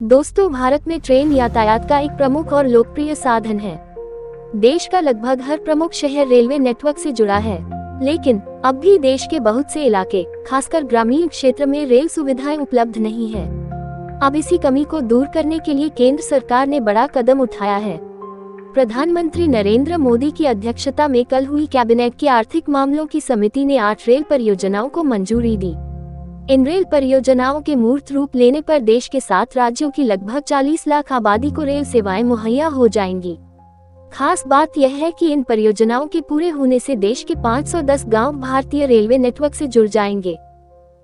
दोस्तों, भारत में ट्रेन यातायात का एक प्रमुख और लोकप्रिय साधन है। देश का लगभग हर प्रमुख शहर रेलवे नेटवर्क से जुड़ा है, लेकिन अब भी देश के बहुत से इलाके, खासकर ग्रामीण क्षेत्र में रेल सुविधाएं उपलब्ध नहीं है। अब इसी कमी को दूर करने के लिए केंद्र सरकार ने बड़ा कदम उठाया है। प्रधानमंत्री नरेंद्र मोदी की अध्यक्षता में कल हुई कैबिनेट की आर्थिक मामलों की समिति ने 8 रेल परियोजनाओं को मंजूरी दी। इन रेल परियोजनाओं के मूर्त रूप लेने पर देश के 7 राज्यों की लगभग 40 लाख आबादी को रेल सेवाएं मुहैया हो जाएंगी। खास बात यह है कि इन परियोजनाओं के पूरे होने से देश के 510 गांव भारतीय रेलवे नेटवर्क से जुड़ जाएंगे।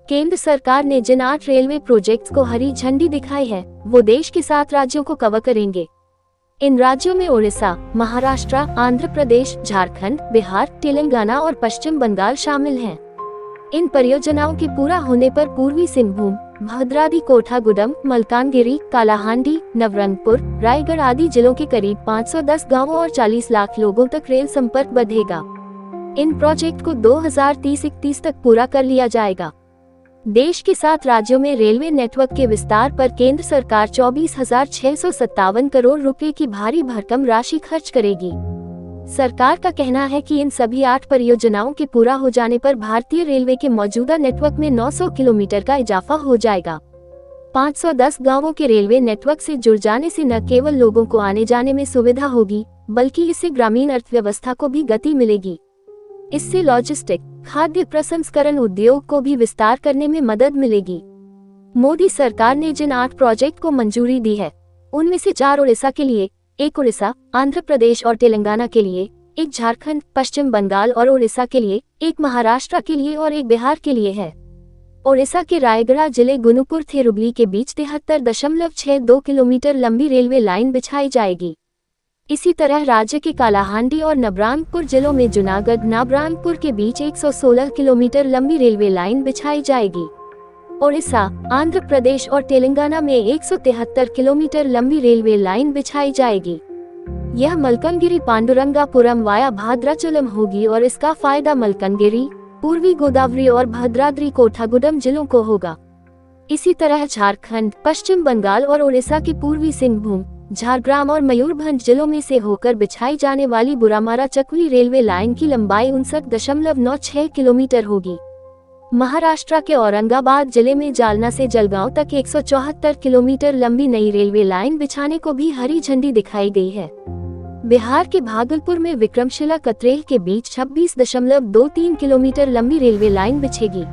केंद्र सरकार ने जिन 8 रेलवे प्रोजेक्ट्स को हरी झंडी दिखाई है, वो देश के 7 राज्यों को कवर करेंगे। इन राज्यों में ओडिशा, महाराष्ट्र, आंध्र प्रदेश, झारखंड, बिहार, तेलंगाना और पश्चिम बंगाल शामिल हैं। इन परियोजनाओं के पूरा होने पर पूर्वी सिंहभूम, भद्राद्री, कोठागुडम, मलकानगिरी, कालाहांडी, नवरंगपुर, रायगढ़ आदि जिलों के करीब 510 गांवों और 40 लाख लोगों तक रेल संपर्क बढ़ेगा। इन प्रोजेक्ट को 2030-31 तक पूरा कर लिया जाएगा। देश के 7 राज्यों में रेलवे नेटवर्क के विस्तार पर केंद्र सरकार 24,657 करोड़ रुपए की भारी भरकम राशि खर्च करेगी। सरकार का कहना है कि इन सभी 8 परियोजनाओं के पूरा हो जाने पर भारतीय रेलवे के मौजूदा नेटवर्क में 900 किलोमीटर का इजाफा हो जाएगा। 510 गांवों के रेलवे नेटवर्क से जुड़ जाने से न केवल लोगों को आने जाने में सुविधा होगी, बल्कि इससे ग्रामीण अर्थव्यवस्था को भी गति मिलेगी। इससे लॉजिस्टिक, खाद्य प्रसंस्करण उद्योग को भी विस्तार करने में मदद मिलेगी। मोदी सरकार ने जिन 8 प्रोजेक्ट को मंजूरी दी है, उनमें से 4 ओडिशा के लिए, 1 उड़ीसा, आंध्र प्रदेश और तेलंगाना के लिए, 1 झारखंड, पश्चिम बंगाल और ओडिशा के लिए, 1 महाराष्ट्र के लिए और 1 बिहार के लिए है। ओडिशा के रायगढ़ जिले गुनुपुर थेरुबली के बीच 73.62 किलोमीटर लंबी रेलवे लाइन बिछाई जाएगी। इसी तरह राज्य के कालाहांडी और नबरंगपुर जिलों में जूनागढ़ नबरंगपुर के बीच 116 किलोमीटर लंबी रेलवे लाइन बिछाई जाएगी। ओडिशा, आंध्र प्रदेश और तेलंगाना में 173 किलोमीटर लंबी रेलवे लाइन बिछाई जाएगी। यह मलकनगिरी पांडुरंगापुरम वाया भद्राचलम होगी और इसका फायदा मलकनगिरी, पूर्वी गोदावरी और भद्राद्री कोठागुडम जिलों को होगा। इसी तरह झारखंड, पश्चिम बंगाल और ओडिशा के पूर्वी सिंहभूम, झारग्राम और मयूरभंज जिलों में से होकर बिछाई जाने वाली बुरामारा चकुली रेलवे लाइन की लंबाई 59.96 किलोमीटर होगी। महाराष्ट्र के औरंगाबाद जिले में जालना से जलगांव तक 174 किलोमीटर लंबी नई रेलवे लाइन बिछाने को भी हरी झंडी दिखाई गई है। बिहार के भागलपुर में विक्रमशिला कतरेह के बीच 26.23 किलोमीटर लंबी रेलवे लाइन बिछेगी।